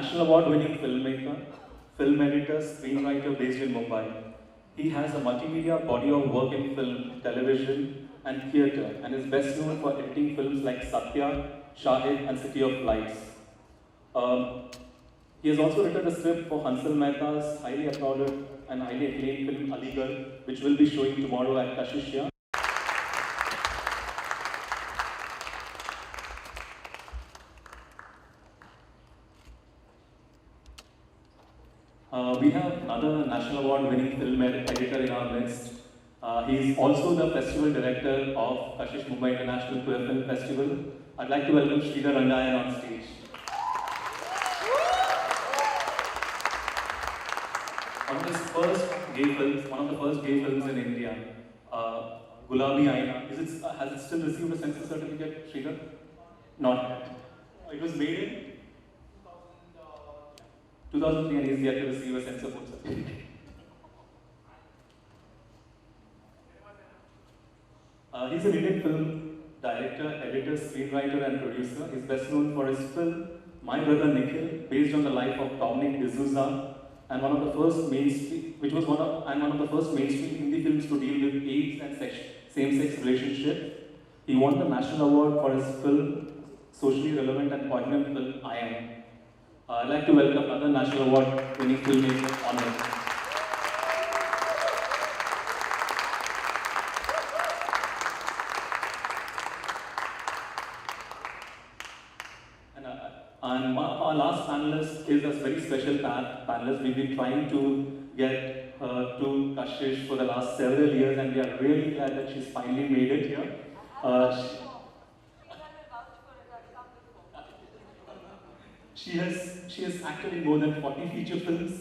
national award-winning filmmaker, film editor, screenwriter based in Mumbai. He has a multimedia body of work in film, television, and theatre, and is best known for editing films like Satya, Shahid, and City of Lights. Um, he has also written the script for Hansal Mehta's highly applauded and highly acclaimed film Aligarh, which will be showing tomorrow at Kashishya. We have another national award-winning film editor in our midst. He is also the festival director of Kashish Mumbai International Queer Film Festival. I'd like to welcome Sridhar Rangayan on stage. One of the first gay films in India, Gulabi Aina. Has it still received a censor certificate, Sridhar? Not yet. It was made in 2003 and he's yet to receive a censor board certificate. He's an Indian film director, editor, screenwriter, and producer. He's best known for his film My Brother Nikhil, based on the life of Dominic D'Souza, and one of the first mainstream Hindi films to deal with AIDS and same-sex relationship. He won the national award for his film, socially relevant and poignant film I Am. I'd like to welcome another national award-winning filmmaker on it. And our last panelist is a very special panelist. We've been trying to get her to Kashish for the last several years, and we are really glad that she's finally made it here. She has acted in more than 40 feature films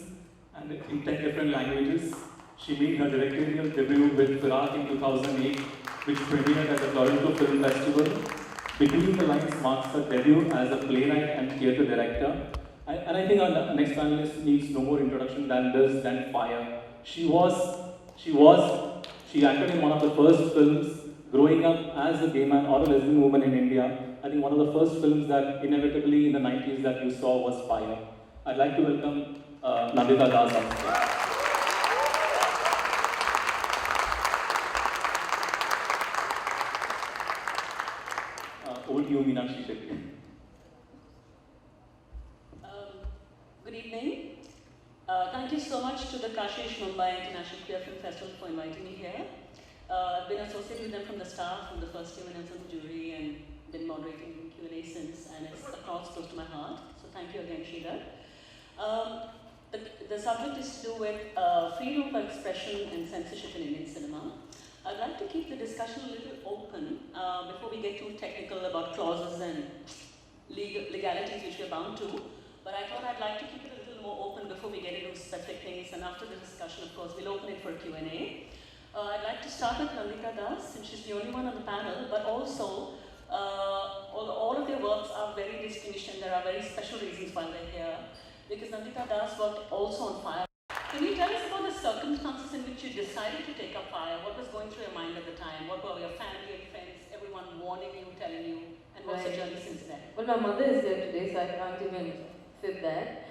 and in 10 different languages. She made her directorial debut with Firak in 2008, which premiered at the Toronto Film Festival. Between the Lines marks her debut as a playwright and theatre director. And I think our next panelist needs no more introduction than Fire. She acted in one of the first films growing up as a gay man or a lesbian woman in India. I think one of the first films that inevitably in the 90s that you saw was Fire. I'd like to welcome Nandita Das. Over to you, Meenakshi Shetty. Good evening. Thank you so much to the Kashish Mumbai International Queer Film Festival for inviting me here. I've been associated with them from the start, from the first year when I was on the jury, and been moderating Q&A since, and it's a cause close to my heart. So thank you again, Sridhar. The subject is to do with freedom of expression and censorship in Indian cinema. I'd like to keep the discussion a little open before we get too technical about clauses and legalities which we're bound to. But I thought I'd like to keep it a little more open before we get into specific things. And after the discussion, of course, we'll open it for Q&A. I'd like to start with Nandita Das, since she's the only one on the panel, but also all of their works are very distinguished and there are very special reasons why they're here. Because Nandita Das worked also on Fire. Can you tell us about the circumstances in which you decided to take up Fire? What was going through your mind at the time? What were your family and friends, everyone warning you, telling you? And what's the journey since then? Well, my mother is here today, so I can't even fit that.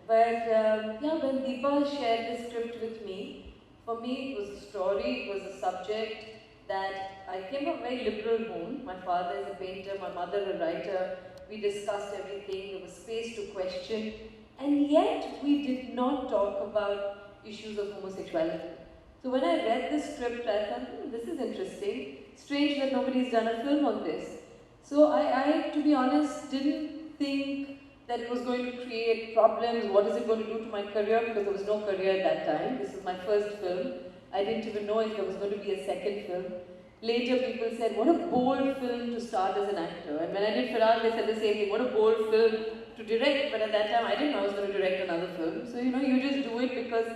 But yeah, when Deepa shared the script with me, for me it was a story, it was a subject that I came from a very liberal home. My father is a painter, my mother a writer. We discussed everything, there was space to question. And yet, we did not talk about issues of homosexuality. So when I read the script, I thought, this is interesting. Strange that nobody's done a film on this. So I, to be honest, didn't think that it was going to create problems. What is it going to do to my career? Because there was no career at that time. This is my first film. I didn't even know if there was going to be a second film. Later, people said, what a bold film to start as an actor. And when I did Firak, they said the same thing. What a bold film to direct, but at that time I didn't know I was going to direct another film. So you just do it because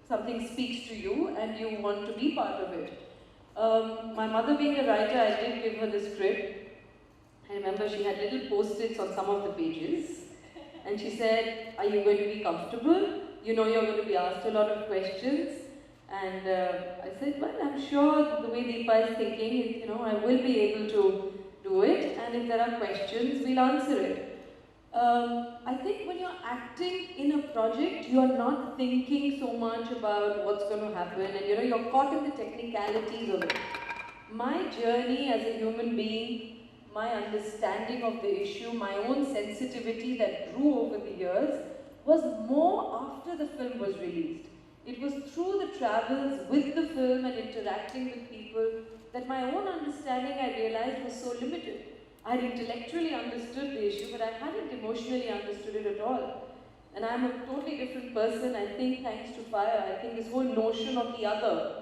something speaks to you and you want to be part of it. My mother being a writer, I did give her the script. I remember she had little post-its on some of the pages and she said, are you going to be comfortable? You know you're going to be asked a lot of questions. And I said, well, I'm sure the way Deepa is thinking, I will be able to do it, and if there are questions, we'll answer it. I think when you're you're acting in a project, you're not thinking so much about what's going to happen, and you're caught in the technicalities of it. My journey as a human being, my understanding of the issue, my own sensitivity that grew over the years was more after the film was released. It was through the travels with the film and interacting with people that my own understanding, I realized, was so limited. I had intellectually understood the issue, but I hadn't emotionally understood it at all. And I'm a totally different person, I think, thanks to Fire. I think this whole notion of the other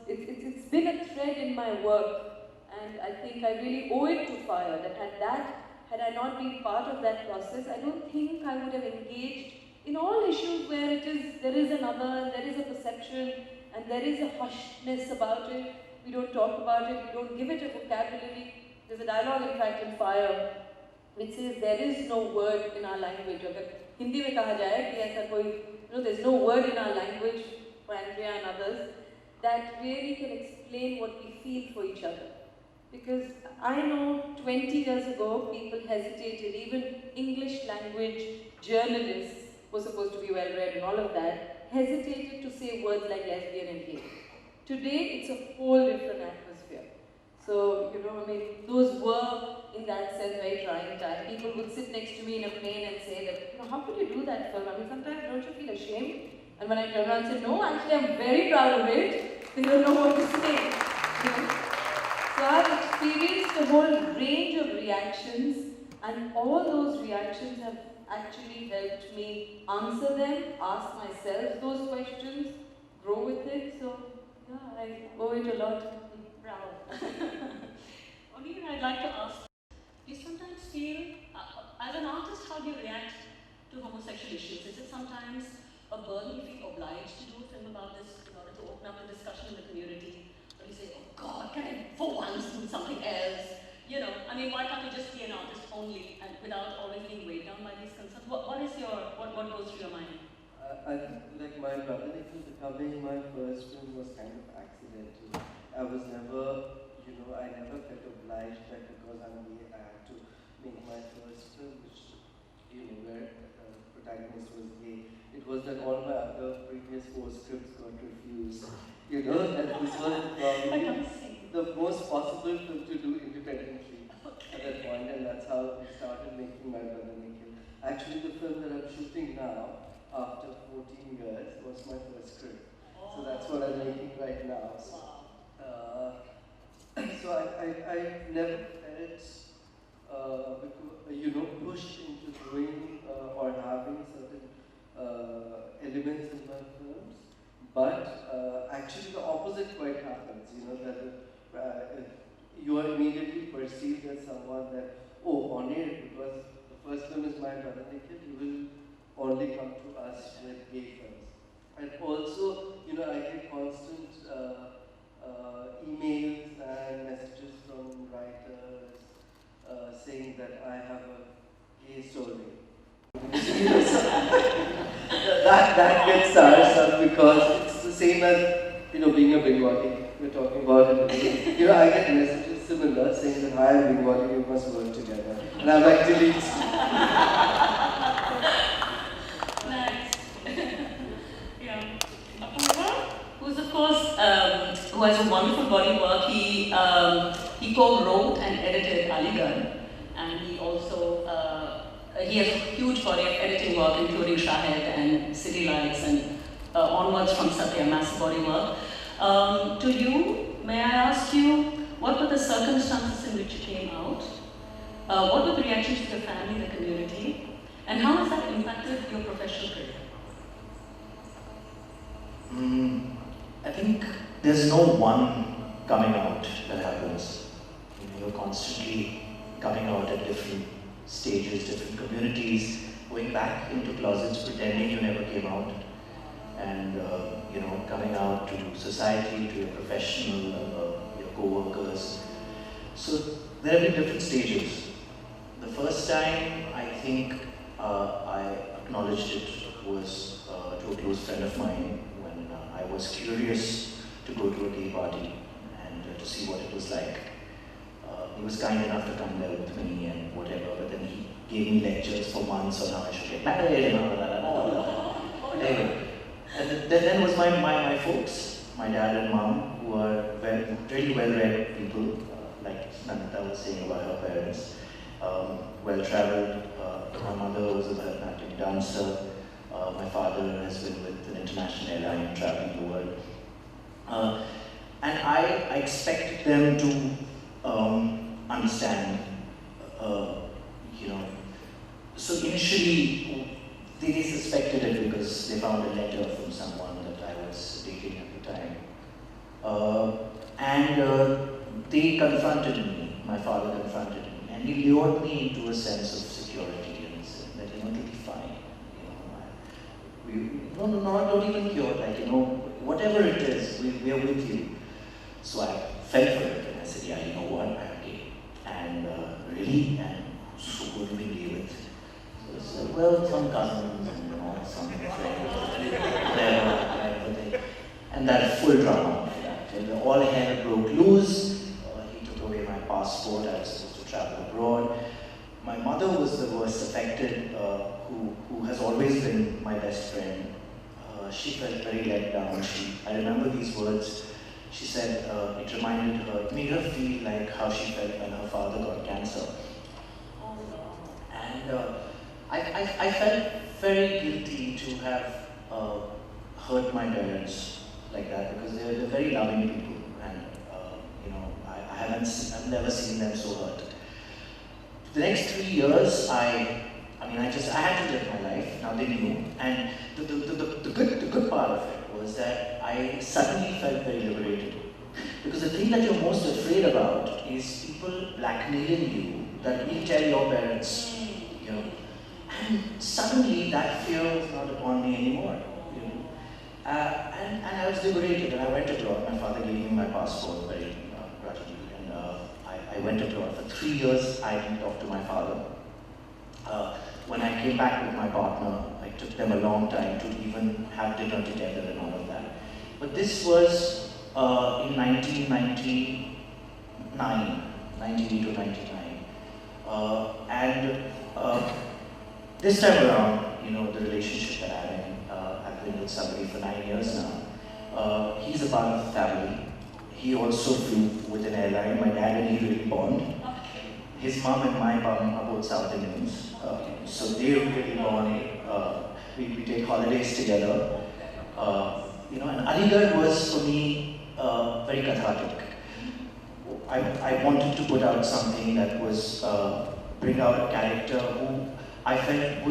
it's been a thread in my work, and I think I really owe it to Fire, had I not been part of that process, I don't think I would have engaged in all issues where there is another, there is a perception, and there is a hushedness about it. We don't talk about it, we don't give it a vocabulary. There's a dialogue, in fact, in Fire, which says there is no word in our language. अगर हिंदी में कहा जाए कि ऐसा कोई, there's no word in our language for Andrea and others that really can explain what we feel for each other. Because I know 20 years ago, people hesitated, even English language journalists were supposed to be well read and all of that, hesitated to say words like lesbian and gay. Today, it's a whole different atmosphere. So, those were, in that sense, very trying time. People would sit next to me in a plane and say that, how could you do that film? Sometimes don't you feel ashamed? And when I turn around and say, no, actually I'm very proud of it, they don't know what to say. So I've experienced a whole range of reactions, and all those reactions have actually helped me answer them, ask myself those questions, grow with it. So yeah, I owe it a lot. Bravo. Only I'd like to ask, do you sometimes feel, as an artist, how do you react to homosexual issues? Is it sometimes a burden you feel obliged to do a film about this in order to open up the discussion in the community? Or you say, oh God, can I for once do something else? Why can't you just be an artist only and without always being weighed down by these concerns? What goes through your mind? I think like my brother Nikhil becoming my first film was kind of accidental. I was never, I never felt obliged that because I'm gay, I had to make my first film, which, where the protagonist was gay. It was that all my other previous 4 scripts got refused. That this was probably the most possible film to do independently at that point, and that's how we started making My Brother Nikhil. Actually, the film that I'm shooting now, after 14 years, was my first script. So that's what I'm making right now. So I never felt, pushed into doing or having certain elements in my films, but actually the opposite quite happens. That you are immediately perceived as someone that, on air, because the first film is My Brother Nikhil, you will only come to us with gay films. And also, I get constant emails and messages from writers saying that I have a gay story. that gets stars up because it's the same as being a Bengali. We're talking about it. I get messages similar saying that hi, I'm Bengali, we must work together. And I'm like, delete. Who's of course, who has a wonderful body work. He co-wrote and edited Aligarh, and he also he has a huge body of editing work, including Shahid and City Lights and onwards from Satya, massive body work. To you, may I ask you, what were the circumstances in which you came out? What were the reactions of your family, the community, and how has that impacted your professional career? I think there's no one coming out that happens. You're constantly coming out at different stages, different communities, going back into closets, pretending you never came out, and coming out to society, to your professional, your co-workers. So there have been different stages. The first time I think I acknowledged it was to a close friend of mine when I was curious to go to a gay party and to see what it was like. He was kind enough to come there with me and whatever, but then he gave me lectures for months on how I should get married and all that. Anyway, and then was my folks, my dad and mom, who are really well-read people, like Nanita was saying about her parents, well-traveled. My mother was a Bharatanatyam dancer. My father has been with an international airline traveling the world. And I expected them to understand, you know. So initially, they suspected it because they found a letter from someone that I was dating at the time. And they confronted me, my father confronted me, and he lured me into a sense of security and said that, it'll be fine. Don't even cure, whatever it is, we are with you. So I fell for it and I said, yeah, you know what, I'm gay. And really, and so who do we be with? So I said, well, some cousins and some friends, whatever. And that full drama after that. And all hell broke loose. He took away my passport, I was supposed to travel abroad. My mother was the worst affected, who has always been my best friend. She felt very let down. I remember these words. She said it reminded her, it made her feel like how she felt when her father got cancer. And I felt very guilty to have hurt my parents like that because they're very loving people, and I've never seen them so hurt. The next 3 years, I had to live my life. Now they knew, and the good part of it was that I suddenly felt very liberated. Because the thing that you're most afraid about is people blackmailing you that will tell your parents, And suddenly that fear was not upon me anymore, And I was liberated, and I went abroad. My father gave me my passport very grudgingly, and I went abroad. For 3 years, I didn't talk to my father. When I came back with my partner, it took them a long time to even have dinner together and all of that. But this was in 1999, 98 or 99. This time around, the relationship that I'm in, I've been with somebody for 9 years now. He's a part of the family. He also flew with an airline. My dad and he really bond. His mom and my mom are both South Indians, so they really bond. We take holidays together. And Aligarh was for me very cathartic. I wanted to put out something that was bring out a character who I felt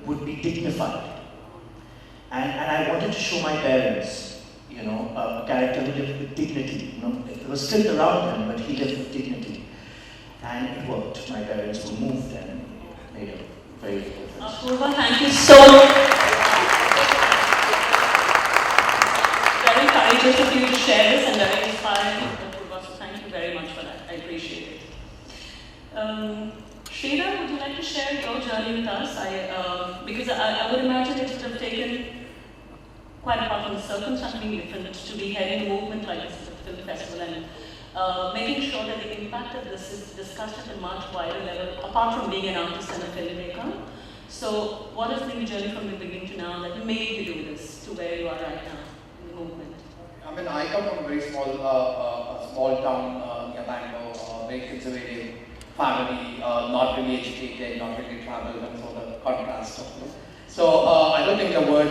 would be dignified. And I wanted to show my parents, a character who lived with dignity. There was still around him, but he lived with dignity. And it worked. My parents were moved and made a very big difference. Apurva, thank you so much. Very courageous of you to share this and very inspiring, Apurva. So thank you very much for that. I appreciate it. Sridhar, would you like to share your journey with us? Because I would imagine it would have taken, quite apart from the circumstance being different, to be heading a movement like this at the film festival and making sure that the impact of this is discussed at a much wider level, apart from being an artist and a filmmaker. So, what has been the journey from the beginning to now that made you do this to where you are right now in the movement? I come from a very small town near Bangalore, very conservative family, not really educated, not really traveled, and so the contrast of it. So I don't think the word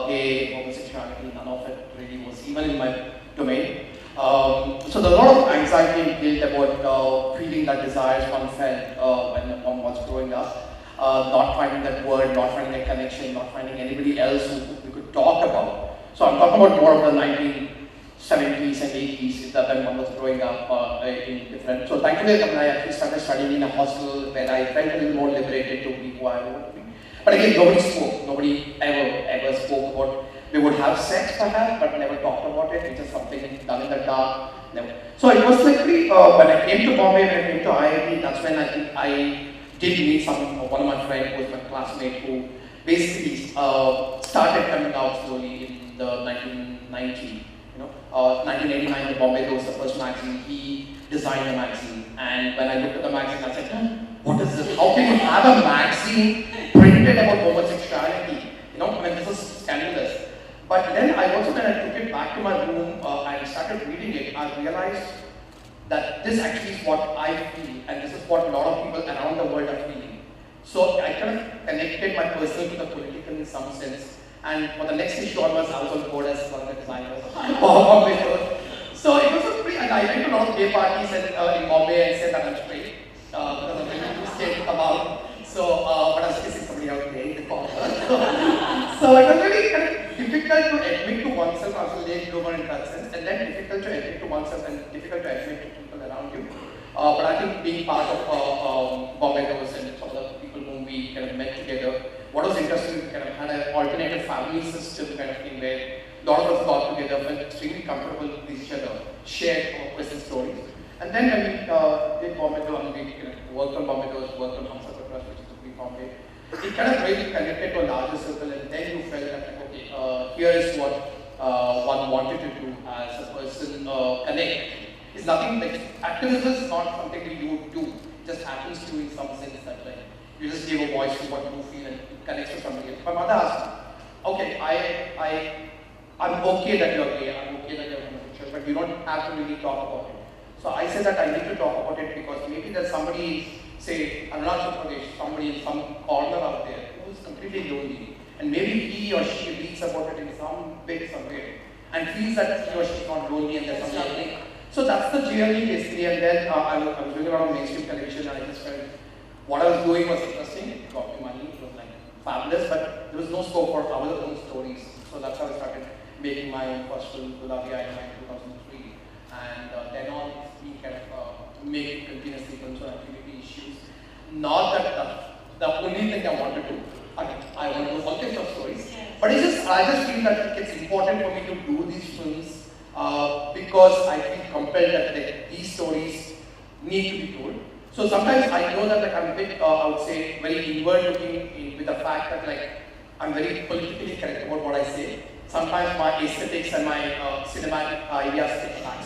gay, homosexuality, none of it really was even in my domain. So there's a lot of anxiety and guilt about feeling that desires one felt when one was growing up. Not finding that word, not finding a connection, not finding anybody else who we could talk about. So I'm talking about more of the 1970s and 80s, that when one was growing up in different. So thankfully, I actually started studying in a hostel where I felt a little more liberated to be who I wanted to be. But again, nobody spoke. Nobody ever spoke about. We would have sex perhaps, but never talked about it. It's just something done in the dark. Never. So it was like when I came to Bombay, when I came to IIT, that's when I did meet one of my friends who was my classmate who basically started coming out slowly in the 1989, the Bombay was the first magazine. He designed the magazine. And when I looked at the magazine, I said, what is this? How can you have a magazine printed about homosexuality? You know, I mean, this is scandalous. But then I also, when I took it back to my room and started reading it, I realized that this actually is what I feel, and this is what a lot of people around the world are feeling. So I kind of connected my personal to the political in some sense. And for the next issue onwards, I was on board as one of the designers of Bombay. So it was a pretty, and I went to a lot of gay parties in Bombay and said that I'm straight, because I'm really too scared to come out. So, but I was kissing somebody out there in the corner. So it was really kind of difficult to admit to oneself. I was a late bloomer in that sense, and then difficult to admit to oneself and difficult to admit to people around you. But I think being part of Bombay and some of the people whom we kind of met together, what was interesting, we kind of had an alternative family system kind of thing where a lot of us got together, felt extremely comfortable with each other, shared our personal stories. And then when we did Bombay, we kind of worked on Bombay, worked on Hamsafar Trust, which is the Bombay, it kind of really connected to a larger circle, and then you felt that, okay, here is what one wanted to do as a person, connect. It's nothing like, activism is not something that you do, it just happens to you in some sense that like, you just give a voice to what you feel and it connects to somebody else. My mother asked me, okay, I'm okay that you're gay, I'm okay that you're homosexual, but you don't have to really talk about it. So I said that I need to talk about it because maybe there's somebody, say, Arunachal Pradesh, somebody in some corner out there who is completely lonely. And maybe he or she reads about it in some bit somewhere and feels that he or she is not lonely and there's something. So that's the journey basically. And then I was doing a lot of mainstream television and I just felt what I was doing was interesting, it got me money, it was like fabulous, but there was no scope for our own stories. So that's how I started making my own first film, Gulabi Ayana, in 2003. And then on, we kind of make continuously films on LGBT issues. Not that the only thing I want to do. I want to do all kinds of stories. But I just feel that it's important for me to do these films because I feel compelled that like, these stories need to be told. So sometimes I know that like, I'm a bit, I would say, very inward looking with the fact that like, I'm very politically correct about what I say. Sometimes my aesthetics and my cinematic ideas take back,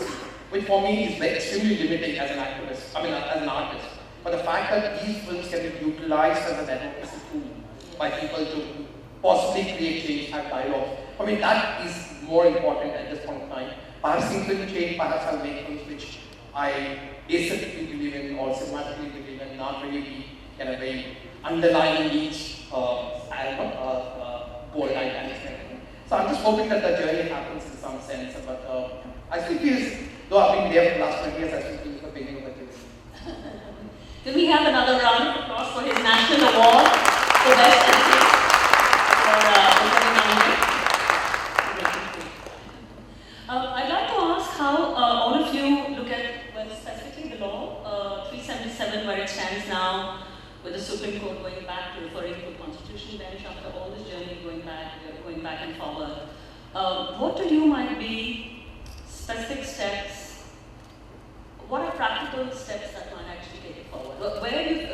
which for me is very extremely limiting as an activist, as an artist. But the fact that these films can be utilized as an advocacy tool by people to possibly create change, have dialogue. That is more important at this point in time. Perhaps things will change, perhaps I'll make films which I aesthetically believe in or cinematically believe in, not really be kind of very underlying each album, bold italics kind of thing. So I'm just hoping that the journey happens in some sense, but I still feel, though I've been there for the last 20 years, I still feel it's the beginning of the journey. Can we have another round of applause for his national award for best essay for I'd like to ask how all of you look at, well, specifically the law, 377 where it stands now, with the Supreme Court going back to referring to the Constitution bench after all this journey going back and forward. What to you might be specific steps? What are practical steps that might actually take it forward?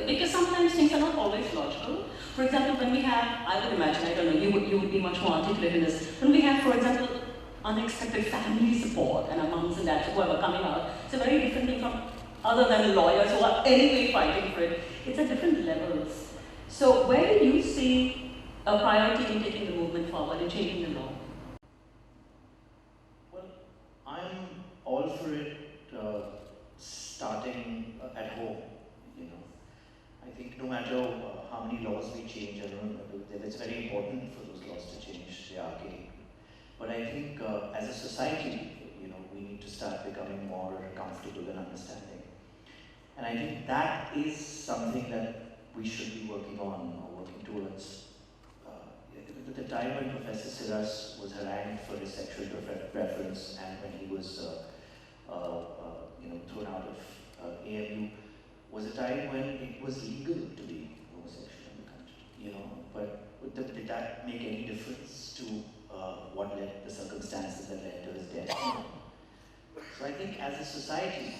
Because sometimes things are not always logical. For example, when we have, I would imagine, I don't know, you would be much more articulate in this. When we have, for example, unexpected family support and our mums and dads who are coming out, it's a very different thing from other than the lawyers who are anyway fighting for it. It's at different levels. So where do you see a priority in taking the movement forward and changing the law? Well, I'm all for it starting at home, I think no matter how many laws we change, it's very important for those laws to change, they are archaic. But I think as a society, we need to start becoming more comfortable and understanding. And I think that is something that we should be working on or working towards. At the time when Professor Siras was harangued for his sexual preference and when he was thrown out of AMU, was a time when it was legal to be homosexual in the country, but did that make any difference to what led the circumstances that led to his death? So I think as a society,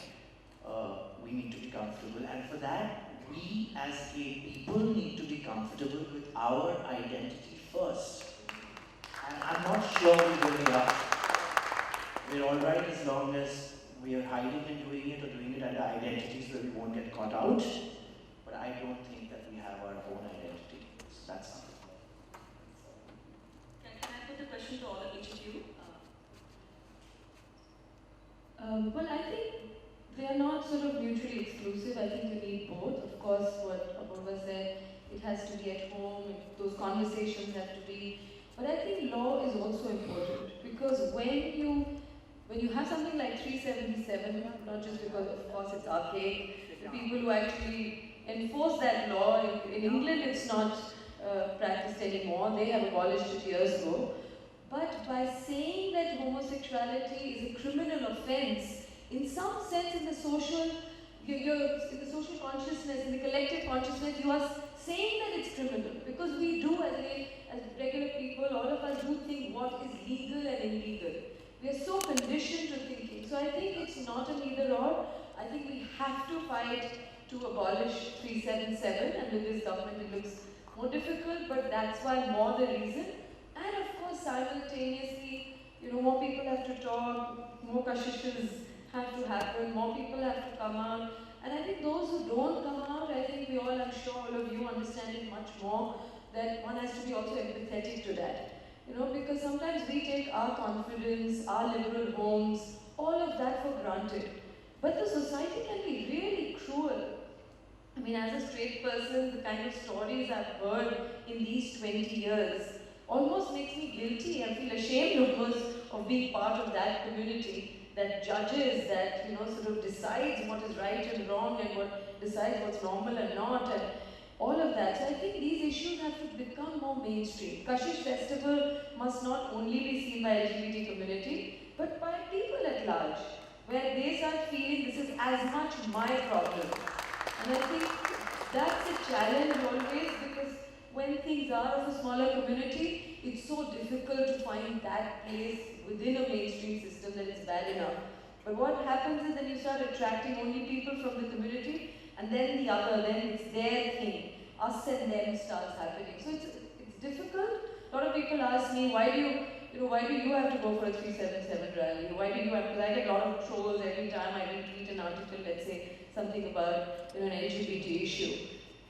we need to be comfortable, and for that, we as gay people need to be comfortable with our identity first. And I'm not sure we really are. We're all right as long as we are hiding and doing it or doing it under identities where we won't get caught out. But I don't think that we have our own identity. So that's something. Can I put the question to each of you? Well, I think they are not sort of mutually exclusive. I think you need both. Of course, what Apurva said, it has to be at home, those conversations have to be. But I think law is also important because when you have something like 377, not just because of course it's archaic, the people who actually enforce that law, in England it's not practiced anymore, they have abolished it years ago. But by saying that homosexuality is a criminal offence, in some sense in the social, in the social consciousness, in the collective consciousness, you are saying that it's criminal. Because we do, as regular people, all of us do think what is legal and illegal. We are so conditioned to thinking. So I think it's not an either or. I think we have to fight to abolish 377, and with this government it looks more difficult, but that's why more the reason. And of course, simultaneously, more people have to talk, more kashishas have to happen, more people have to come out. And I think those who don't come out, I think we all, I'm sure all of you understand it much more, that one has to be also empathetic to that. Because sometimes we take our confidence, our liberal homes, all of that for granted. But the society can be really cruel. I mean, as a straight person, the kind of stories I've heard in these 20 years almost makes me guilty. I feel ashamed almost of being part of that community that judges, that sort of decides what is right and wrong and what decides what's normal and not, and all of that. So I think these issues have to become more mainstream. Kashish Festival must not only be seen by LGBT community, but by people at large, where they start feeling this is as much my problem. And I think that's a challenge always, because when things are of a smaller community, it's so difficult to find that place within a mainstream system that it's bad enough. But what happens is that you start attracting only people from the community, and then the other, then it's their thing. Us and them starts happening. So it's difficult. A lot of people ask me, why do you have to go for a 377 rally? Why do you have to? Because I get a lot of trolls every time I retweet an article, let's say, something about an LGBT issue.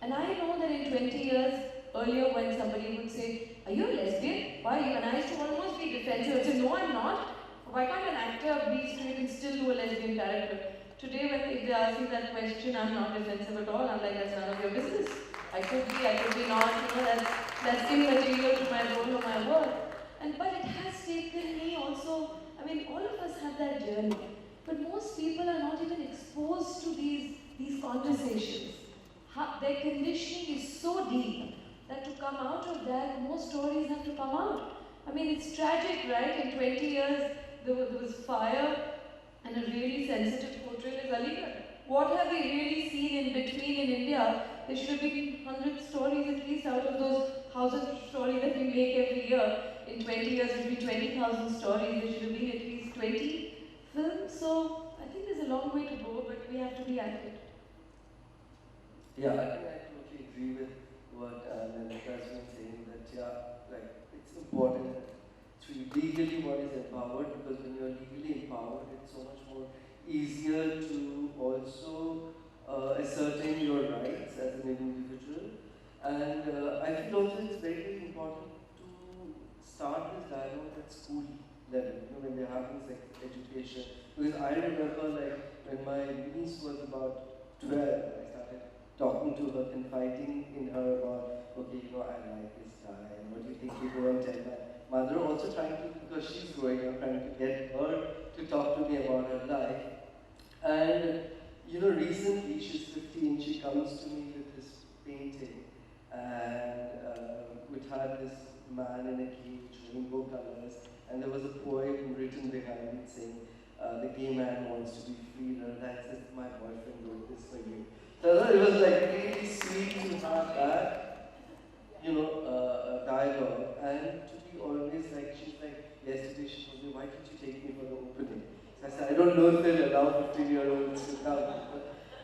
And I know that in 20 years, earlier when somebody would say, are you a lesbian? Why are you? And I used to almost be defensive. I'd say, no, I'm not. Why can't an actor be straight and still do a lesbian character? Today, if they ask me that question, I'm not defensive at all. I'm like, that's none of your business. I could be not. That's immaterial to my role or my work. But it has taken me also. I mean, all of us have that journey. But most people are not even exposed to these conversations. Their conditioning is so deep that to come out of that, more stories have to come out. I mean, it's tragic, right? In 20 years, there was fire and a really sensitive portrayal is Aligarh. What have we really seen in between in India? There should have been 100 stories at least out of those 1,000 stories that we make every year. In 20 years, it will be 20,000 stories. There should have been at least 20 films. So I think there's a long way to go, but we have to be at it. Yeah, I think I totally agree with what Nandita has been saying, that it's important to legally one is empowered, because when you're legally empowered, it's so much more easier to also ascertain your rights as an individual. And I feel also it's very, very important to start this dialogue at school level, when they're having sex education. Because I remember when my niece was about 12, I started talking to her, confiding in her about, okay, I like this guy, and what do you think you go and tell my mother, also trying to, because she's growing up, trying to get her to talk to me about her life. And, recently, she's 15, she comes to me with this painting, and which had this man in a cage, rainbow colors, and there was a poem written behind it saying, the gay man wants to be free, and that's it, my boyfriend wrote this for you. So it was really sweet to have that, dialogue, and to be always she's yesterday she told me, why didn't you take me for the opening? So I said, I don't know if they'll allow 15-year-olds to come.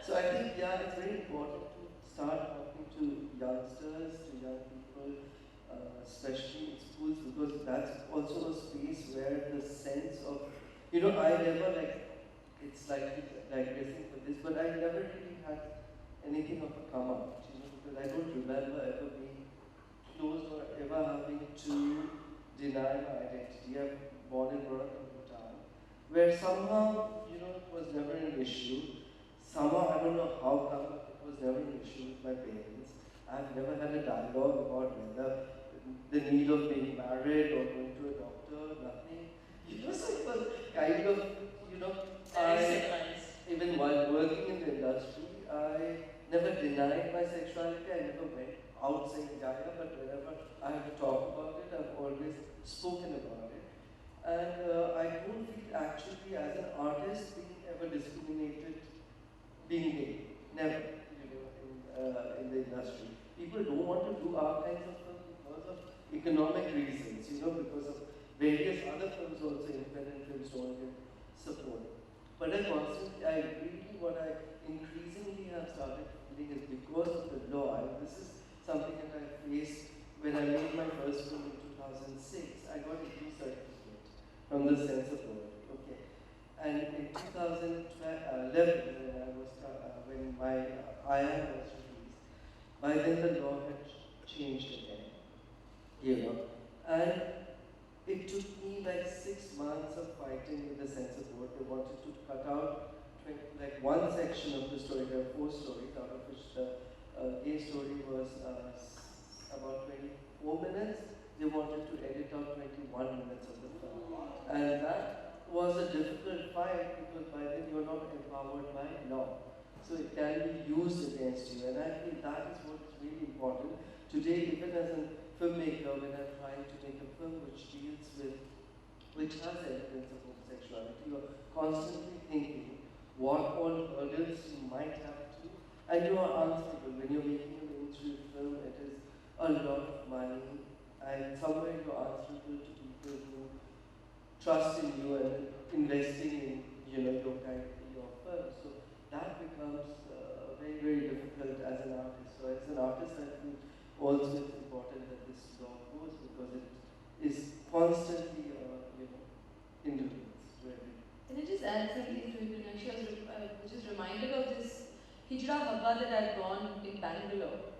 So I think, it's very important to start talking to youngsters, to young people, especially in schools, because that's also a space where the sense of, I never it's like digressing for this, but I never really had anything of a come out, because I don't remember ever being closed or ever having to deny my identity. I'm born and brought up in Bhutan, where somehow, it was never an issue. Somehow, I don't know how come, it was never an issue with my parents. I've never had a dialogue about whether the need of being married or going to a doctor, nothing. So it was kind of, Very I, civilized. even while working in the industry, I never denied my sexuality. I never went out saying Gaia, but whenever I have to talk about it, I've always spoken about it. And I don't feel actually as an artist being ever discriminated being gay. Never, in the industry. People don't want to do our kinds of films because of economic reasons, because of various other films also, independent films don't get support. But what I increasingly have started feeling is because of the law, and this is something that I faced when I made my first film in 2006. I got a D certificate from the censor board. Okay. And in 2011, when my IAM was released, by then the law had changed again, and it took me like 6 months of fighting with the censor board. They wanted to cut out one section of the story. There are 4 stories, out of which the gay story was about 24 minutes. They wanted to edit out 21 minutes of the film. And that was a difficult fight because by then you are not empowered by law. So it can be used against you. And I think that is what is really important. Today, even as a filmmaker, when I'm trying to make a film which has evidence of homosexuality, you're constantly thinking what all hurdles you might have to, and you are answerable. When you're making a mainstream film, it is a lot of money, and somewhere you're answerable to people who trust in you and investing in your film. So that becomes very, very difficult as an artist. So as an artist, I feel also it's important that this law goes because it is constantly influence to everything. Can I just add something to it, Meenakshi? I was just reminded of this Hijra Haba that I'd gone in Bangalore.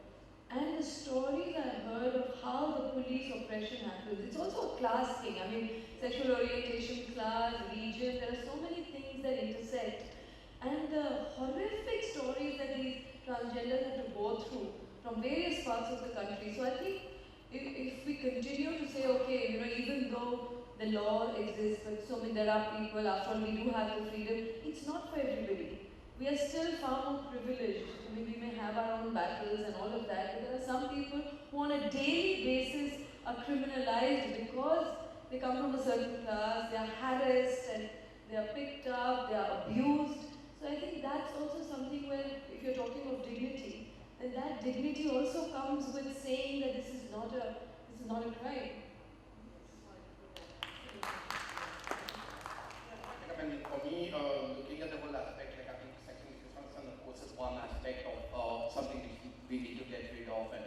And the stories I heard of how the police oppression happens, it's also a class thing. I mean, sexual orientation, class, region, there are so many things that intersect. And the horrific stories that these transgenders have to go through from various parts of the country. So I think if we continue to say, okay, even though the law exists, but there are people, after all, we do have the freedom, it's not for everybody. We are still far more privileged. I mean, we may have our own battles and all of that, but there are some people who on a daily basis are criminalized because they come from a certain class, they are harassed and they are picked up, they are abused. So I think that's also something where, if you're talking of dignity, then that dignity also comes with saying that this is not a crime. I mean, for me, looking at the whole aspect, I think sexual dysfunction, of course, is one aspect of something we need to get rid of, and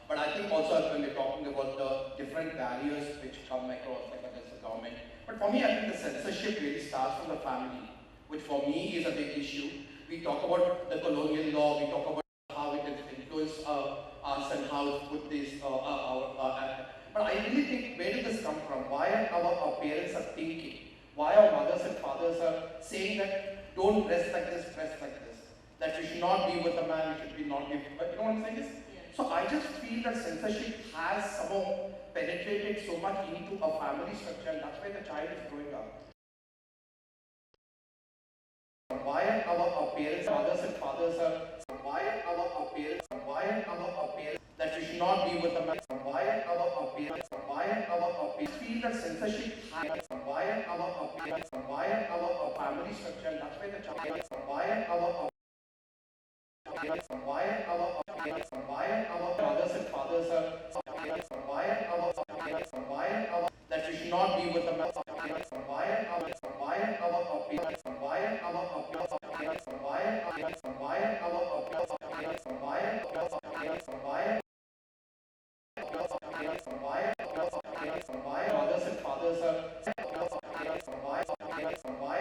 but I think also when we're talking about the different barriers which come across, whether it's the government. But for me, I think the censorship really starts from the family, which for me is a big issue. We talk about the colonial law, we talk about how it has influenced us and how it put this, but I really think, where did this come from? Why our parents are thinking? Why our mothers and fathers are saying that don't dress like this, dress like this. That you should not be with a man, you should be not be, but you know what I'm saying is? Yeah. So I just feel that censorship has somehow penetrated so much into a family structure, and that's why the child is growing up. Why our parents, mothers and fathers are, why our parents, that you should not be with a man, why our parents, feel that censorship has, why our family structure, and that's why the child, why our mothers and fathers are, why that you should not be with a man, why mothers and fathers are, why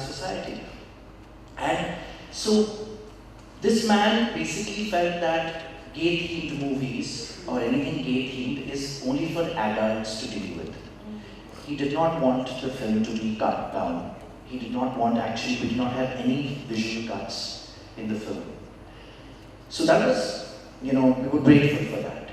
society. And so this man basically felt that gay-themed movies or anything gay-themed is only for adults to deal with. He did not want the film to be cut down. He did not want, actually, we did not have any visual cuts in the film. So that was, we were grateful for that,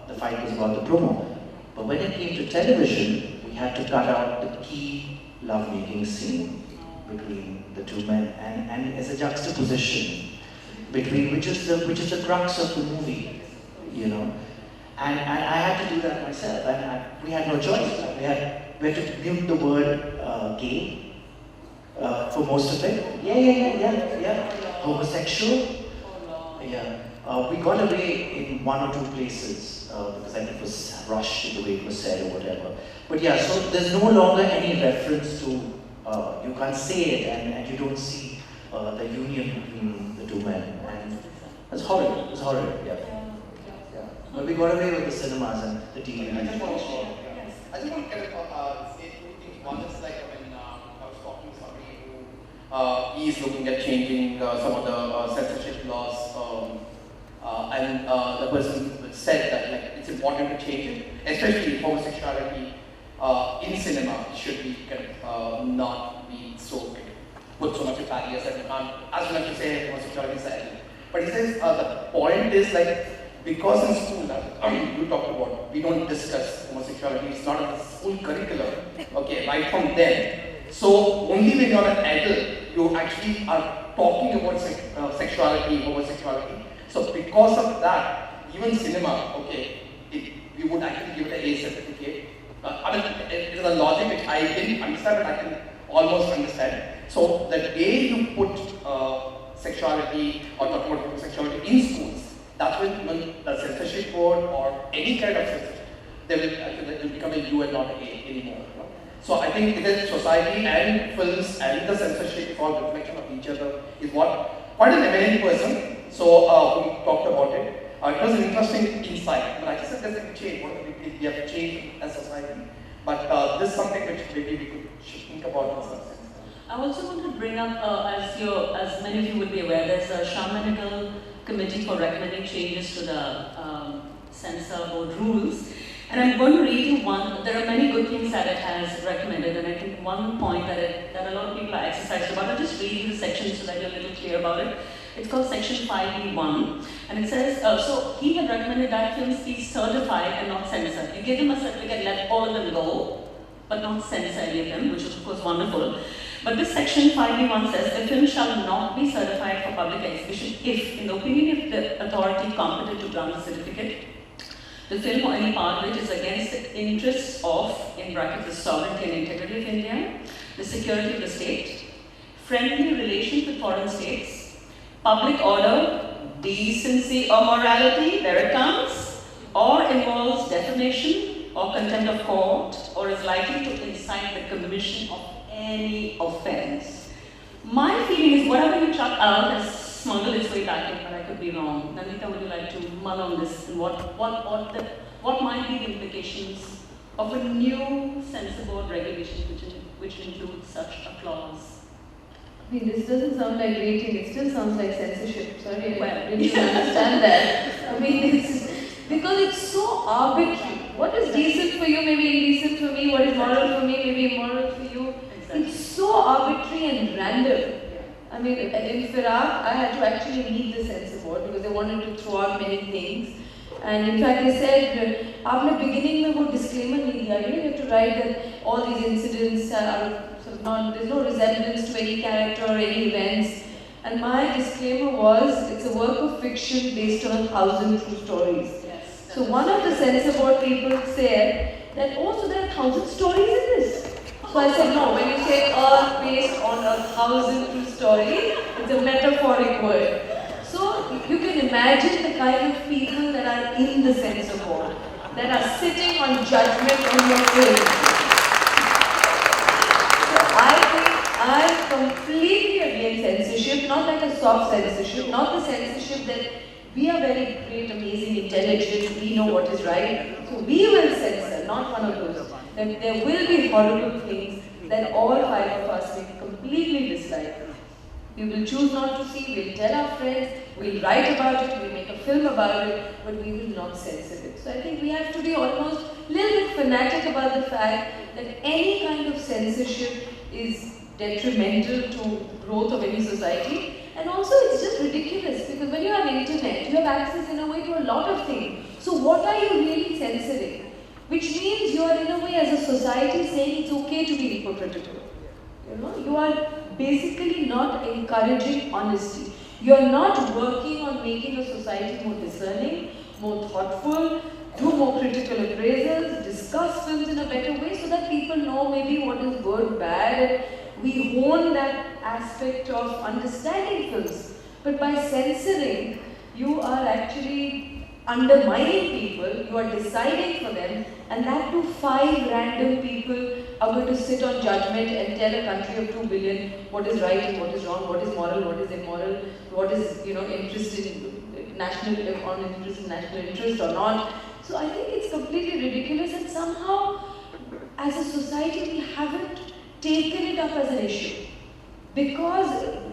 The fight was about the promo. But when it came to television, we had to cut out the key lovemaking scene between the two men, and as a juxtaposition between which is the crux of the movie, And I had to do that myself, and we had no choice. We had to mute the word gay for most of it. Yeah. Homosexual. Yeah. We got away in one or two places because I think it was rushed the way it was said or whatever. But yeah, so there's no longer any reference to, you can't say it and you don't see the union between the two men. And it's horrid, yeah. But we got away with the cinemas and the TV. I just want to kind of say two things. One is like when I was talking to somebody who is looking at changing some of the censorship laws, and the person said that like it's important to change it, especially homosexuality in cinema should be kind of not be so put so much of barriers that you can't, as much as say homosexuality is illegal. But he says the point is like, because in school, you talked about, we don't discuss homosexuality, it's not in the school curriculum, okay, right from then. So only when you're an adult, you actually are talking about sexuality, homosexuality. So because of that, even cinema, okay, we would actually give it an A certificate. I mean, it is a logic which I didn't understand, but I can almost understand. So the day you put sexuality or talk about homosexuality in schools, that's when the censorship board or any kind of censorship, they will become a U and not an A anymore. So I think it is society and films and the censorship all reflection of each other is what quite an eminent person. So who talked about it. It was an interesting insight. But I just said there's a change. What we have changed as society. But this is something which maybe we should think about in some sense. I also want to bring up, as many of you would be aware, there's a Shamanical Committee for recommending changes to the censor board rules. And I'm going to read you one. There are many good things that it has recommended, and I think one point that a lot of people are exercised about. I'll just read you the section so that you're a little clear about it. It's called Section 5B1, and it says, so he had recommended that films be certified and not censored. You give them a certificate, let all of them go, but not censor any of them, which is of course wonderful. But this Section 5B1 says, a film shall not be certified for public exhibition if, in the opinion of the authority competent to grant the certificate, the film or any part of it is against the interests of, in brackets, the sovereignty and integrity of India, the security of the state, friendly relations with foreign states, public order, decency or morality, there it comes, or involves defamation or contempt of court, or is likely to incite the commission of any offense. My feeling is whatever you chuck out has smuggled its way back in, but I could be wrong. Nandita, would you like to mull on this? And what might be the implications of a new censor board regulation which includes such a clause? I mean, this doesn't sound like rating, it still sounds like censorship. Sorry, I didn't understand that. I mean, it's because it's so arbitrary. What is decent for you may be indecent for me, what is moral for me may be immoral for you. Exactly. It's so arbitrary and random. I mean, in Firaq, I had to actually meet the censor board because they wanted to throw out many things. And in fact, they said, आपने beginning में वो disclaimer नहीं दिया, you have to write that all these incidents are sort of not, there's no resemblance to any character or any events. And my disclaimer was, it's a work of fiction based on 1,000 true stories. Yes. So one of the censor board people said that, oh, so there are 1,000 stories in this. So I said, no, when you say earth based on 1,000 true stories, it's a metaphoric word. So you can imagine the kind of people that are in the censor board, that are sitting on judgment on your film. So I think I completely against censorship, not like a soft censorship, not the censorship that we are very great, amazing, intelligent, we know what is right. So we will censor, not one of those. That there will be horrible things that all 5 of us may completely dislike. We will choose not to see, we'll tell our friends, we'll write about it, we'll make a film about it, but we will not censor it. So I think we have to be almost a little bit fanatic about the fact that any kind of censorship is detrimental to growth of any society. And also it's just ridiculous because when you have internet, you have access in a way to a lot of things. So what are you really censoring? Which means you are in a way as a society saying it's okay to be hypocritical. You are basically not encouraging honesty. You are not working on making a society more discerning, more thoughtful, do more critical appraisals, discuss films in a better way so that people know maybe what is good, bad, and we hone that aspect of understanding films. But by censoring, you are actually undermining people, you are deciding for them, and that too 5 random people are going to sit on judgment and tell a country of 2 billion what is right and what is wrong, what is moral, what is immoral, what is interest in national interest or not. So I think it's completely ridiculous, and somehow as a society we haven't taken it up as an issue. Because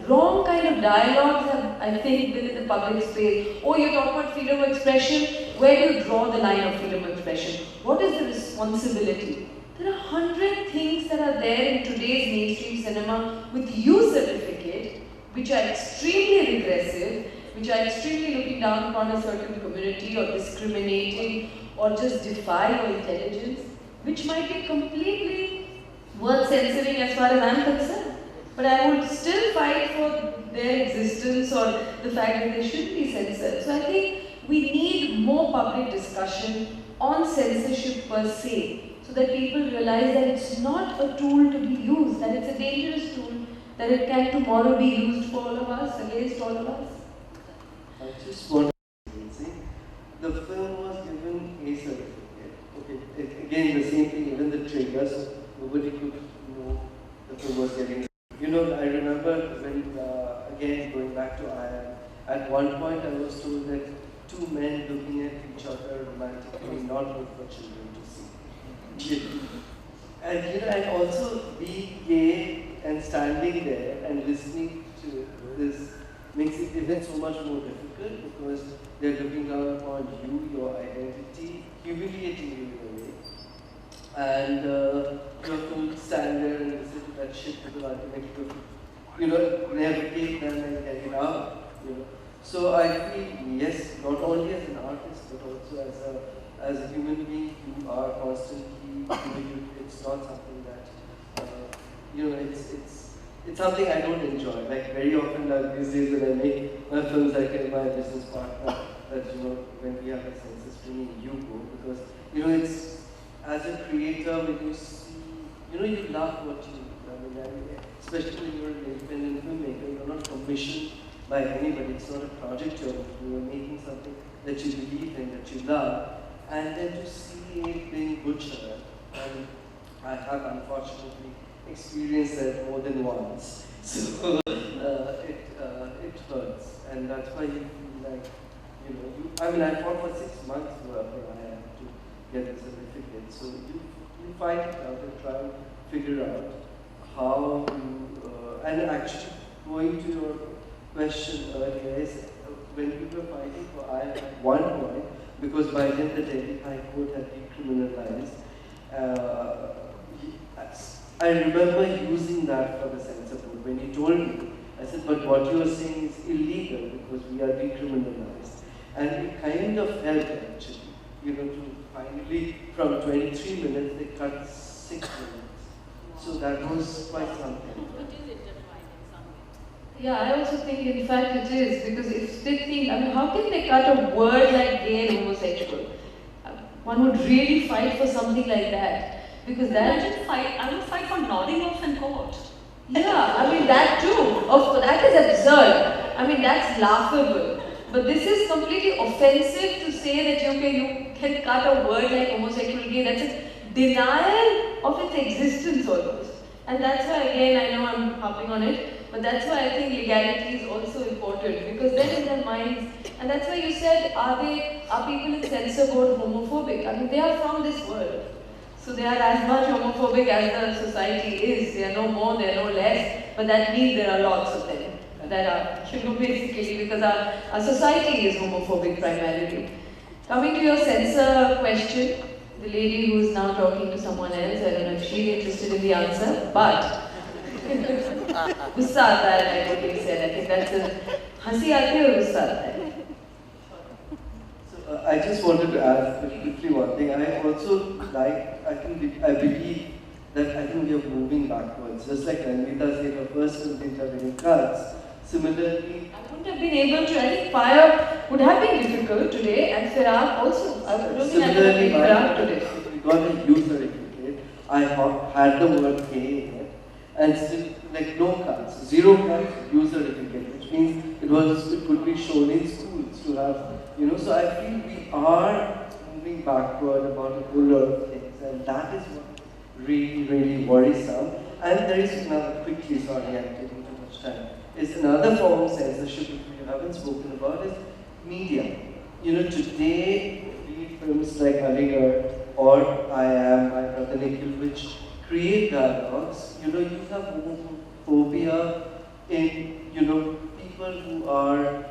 wrong kind of dialogues have, I think, been in the public space. Oh, you're talking about freedom of expression. Where do you draw the line of freedom of expression? What is the responsibility? There are 100 things that are there in today's mainstream cinema with U certificate, which are extremely regressive, which are extremely looking down upon a certain community or discriminating or just defy your intelligence, which might be completely worth censoring as far as I'm concerned. But I would still fight for their existence or the fact that they should be censored. So I think we need more public discussion on censorship per se, so that people realize that it's not a tool to be used, that it's a dangerous tool, that it can tomorrow be used for all of us, against all of us. I just want to say, the film was given a certificate. Okay, again the same thing, even the triggers, nobody could know the film was getting. I remember when, again going back to Iron, at one point I was told that 2 men looking at each other romantically not good for children to see. And also being gay and standing there and listening to this makes it even so much more difficult because they're looking down upon you, your identity, humiliating you in a way. And you have to stand there and listen to that shit because ultimately navigate them and get it out. So I feel, yes, not only as an artist but also as a human being, you are constantly, it's not something that, it's something I don't enjoy. Like very often these days when I make my films, I tell my business partner that, when we have a census screening, you go, because, it's, as a creator, when you see, you love what you do. I mean, especially when you're an independent filmmaker, you're not commissioned by anybody. It's not a project you're making something that you believe in, that you love, and then to see it being butchered. And I have unfortunately experienced that more than once. So it hurts, and that's why you feel like, I fought for 6 months for I had to get the certificate. So you fight it out and try and figure out how you, and actually going to your question earlier is, when we were fighting for I at one point, because by then the Delhi High Court had decriminalized, I remember using that for the censor board. When he told me, I said, but what you are saying is illegal because we are decriminalized. And it kind of helped actually, to finally, from 23 minutes, they cut 6 minutes. So that was quite something. Yeah, I also think in fact it is, because if they think, how can they cut a word like gay and homosexual? One would really fight for something like that. Because I would fight for nodding off in court. Yeah, that too. That is absurd. That's laughable. But this is completely offensive to say that you can cut a word like homosexual, gay. That's a denial of its existence almost. And that's why, again, I know I'm harping on it, but that's why I think legality is also important, because then in their minds, and that's why you said, are people in censor board homophobic? They are from this world. So they are as much homophobic as the society is. They are no more, they are no less. But that means there are lots of them that are, basically because our society is homophobic primarily. Coming to your censor question, the lady who is now talking to someone else, I don't know if she's interested in the answer, but गुस्सा आता है like what you said. I think that's a हंसी आती है और गुस्सा आता है. I just wanted to add quickly one thing. I also like, I believe that I think we are moving backwards. Just like Ranvita said, her first film didn't have any cuts. Similarly, I wouldn't have been able to. I think Fire would have been difficult today, and Firaq also. I don't think I could have made Firaq today. we got a huge certificate. I had the word K in it, and still like no cuts, zero cuts, user certificate, which means it could be shown in schools to have, So I feel we are moving backward about a whole lot of things, and that is what really, really worrisome. And there is another, quickly, sorry, I'm taking too much time. Is another form of censorship which we haven't spoken about is media. Today, read films like Aligarh or I Am, My Brother Nikhil, which create dialogues. You have homophobia in, people who are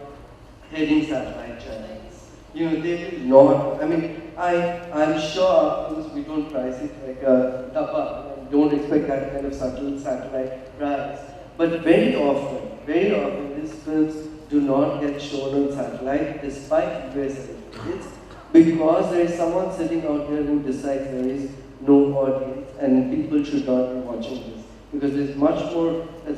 heading satellite channels. They will not, I'm sure, because we don't price it like a tapa, don't expect that kind of subtle satellite price. But very often, these films do not get shown on satellite despite US certificates, because there is someone sitting out there who decides there is no audience and people should not be watching this. Because there's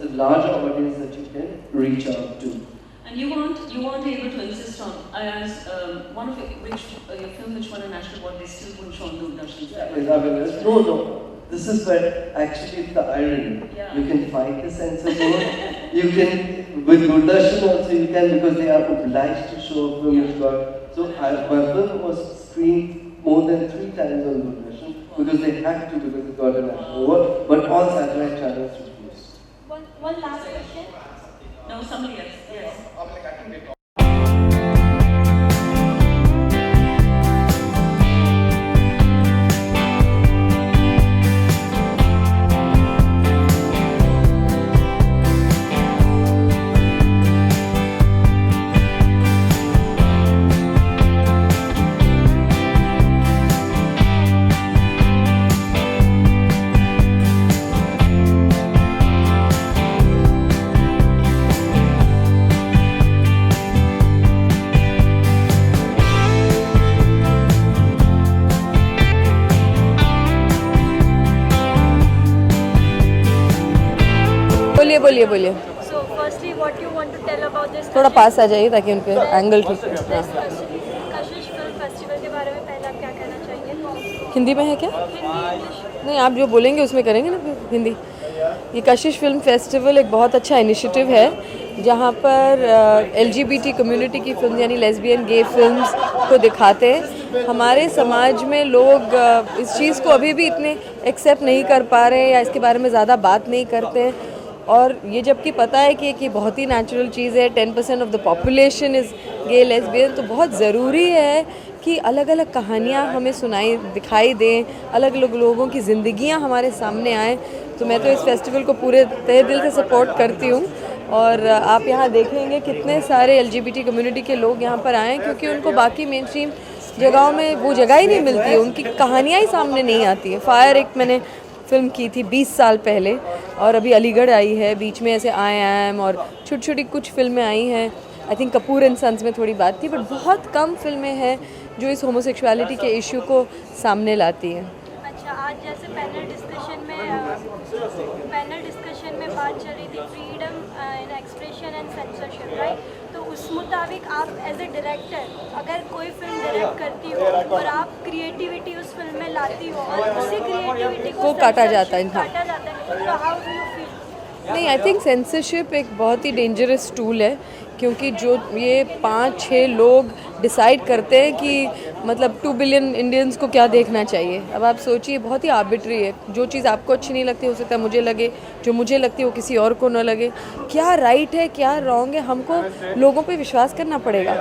a larger audience that you can reach out to. And you weren't able to insist on, I asked one of your film which won a national award, they still wouldn't show on Doordarshan. No. This is where actually it's the irony. Yeah. You can fight the censor board. You can, with Doordarshan also you can, because they are obliged to show a film which got. So my film was screened more than 3 times on Doordarshan because they had to, because it got a national award. But all satellite channels refused. One last question. No, somebody else. Yes. बोलिए. So firstly, what you want to tell about this? थोड़ा पास आ जाइए ताकि उन पे angle ठीक है. कशिश film festival के बारे में पहले आप क्या कहना चाहेंगे? हिंदी में है क्या? नहीं, आप जो बोलेंगे उसमें करेंगे ना हिंदी. ये कशिश फिल्म फेस्टिवल एक बहुत अच्छा इनिशिएटिव है जहाँ पर LGBT कम्युनिटी की फिल्म यानी लेस्बियन गे फिल्म्स को दिखाते हैं. हमारे समाज में लोग इस चीज़ को अभी भी इतने एक्सेप्ट नहीं कर पा रहे हैं या इसके बारे में ज़्यादा बात नहीं करते हैं. और ये जबकि पता है कि बहुत ही नेचुरल चीज़ है, 10% of the population is gay lesbian, तो बहुत ज़रूरी है कि अलग अलग कहानियाँ हमें दिखाई दें, अलग अलग लोगों की ज़िंदगियाँ हमारे सामने आएँ. तो मैं तो इस फेस्टिवल को पूरे तहे दिल से सपोर्ट करती हूँ. और आप यहाँ देखेंगे कितने सारे LGBT कम्युनिटी के लोग यहाँ पर आए हैं, क्योंकि उनको बाकी मेन स्ट्रीम जगहों में वो जगह ही नहीं मिलती है, उनकी कहानियाँ ही सामने नहीं आती है. फायर एक मैंने फिल्म की थी 20 साल पहले, और अभी अलीगढ़ आई है, बीच में ऐसे आई एम और छोटी छोटी कुछ फिल्में आई हैं. I think Kapoor and Sons में थोड़ी बात थी, बट बहुत कम फिल्में हैं जो इस होमोसेक्सुअलिटी के इशू को सामने लाती हैं. अच्छा, आज जैसे पैनल डिस्कशन में बात चल रही थी freedom in expression and censorship, right? तो उस मुताबिक आप एज ए डायरेक्टर अगर कोई फिल्म डायरेक्ट करती हो और आप क्रिएटिविटी उस फिल्म में लाती हो और उसी क्रिएटिविटी को काटा जाता है, तो हाउ डू यू फील? नहीं, आई थिंक सेंसरशिप एक बहुत ही डेंजरस टूल है, क्योंकि जो ये 5-6 लोग डिसाइड करते हैं कि मतलब 2 बिलियन इंडियंस को क्या देखना चाहिए. अब आप सोचिए, बहुत ही आर्बिट्री है. जो चीज़ आपको अच्छी नहीं लगती हो सकता है मुझे लगे, जो मुझे लगती है वो किसी और को न लगे. क्या राइट है क्या रॉन्ग है, हमको लोगों पे विश्वास करना पड़ेगा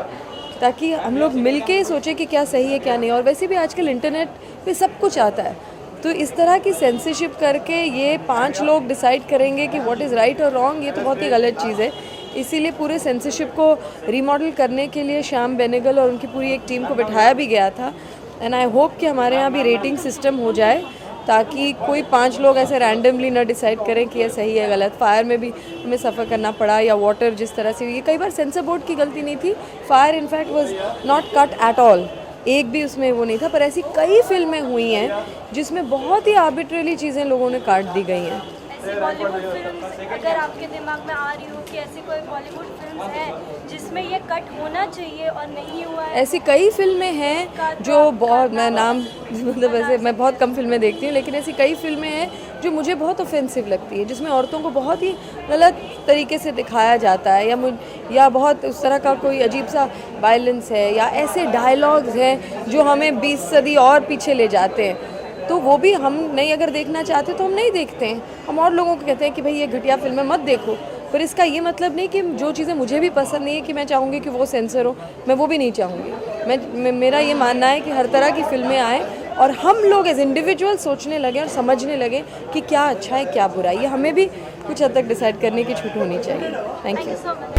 ताकि हम लोग मिल के सोचें कि क्या सही है क्या नहीं. और वैसे भी आजकल इंटरनेट पे सब कुछ आता है, तो इस तरह की सेंसरशिप करके ये 5 लोग डिसाइड करेंगे कि व्हाट इज़ राइट और रॉन्ग, ये तो बहुत ही गलत चीज़ है। इसीलिए पूरे सेंसरशिप को रीमॉडल करने के लिए श्याम बेनेगल और उनकी पूरी एक टीम को बिठाया भी गया था। एंड आई होप कि हमारे यहाँ भी रेटिंग सिस्टम हो जाए ताकि कोई 5 लोग ऐसे रैंडमली ना डिसाइड करें कि ये सही है गलत। फायर में भी हमें सफ़र करना पड़ा, या वाटर जिस तरह से, ये कई बार सेंसर बोर्ड की गलती नहीं थी। Fire in fact was not cut at all, एक भी उसमें वो नहीं था। पर ऐसी कई फिल्में हुई हैं जिसमें बहुत ही आर्बिट्रेरी चीज़ें लोगों ने काट दी गई हैं। ऐसी बॉलीवुड फिल्म अगर आपके दिमाग में आ रही हो कि ऐसी कोई बॉलीवुड फिल्म है जिसमें ये कट होना चाहिए और नहीं हुआ है? ऐसी कई फिल्में हैं जो बहुत, मैं नाम मतलब वैसे मैं बहुत कम फिल्में देखती हूँ, लेकिन ऐसी कई फिल्में हैं जो मुझे बहुत ऑफेंसिव लगती है, जिसमें औरतों को बहुत ही गलत तरीके से दिखाया जाता है, या बहुत उस तरह का कोई अजीब सा वायलेंस है, या ऐसे डायलॉग्स हैं जो हमें 20 सदी और पीछे ले जाते हैं। तो वो भी हम नहीं अगर देखना चाहते तो हम नहीं देखते हैं। हम और लोगों को कहते हैं कि भाई ये घटिया फिल्में मत देखो, पर इसका ये मतलब नहीं कि जो चीज़ें मुझे भी पसंद नहीं है कि मैं चाहूँगी कि वो सेंसर हो, मैं वो भी नहीं चाहूँगी। मेरा ये मानना है कि हर तरह की फिल्में आएँ और हम लोग एज इंडिविजुअल सोचने लगे और समझने लगे कि क्या अच्छा है क्या बुरा है। ये हमें भी कुछ हद तक डिसाइड करने की छूट होनी चाहिए। Thank you.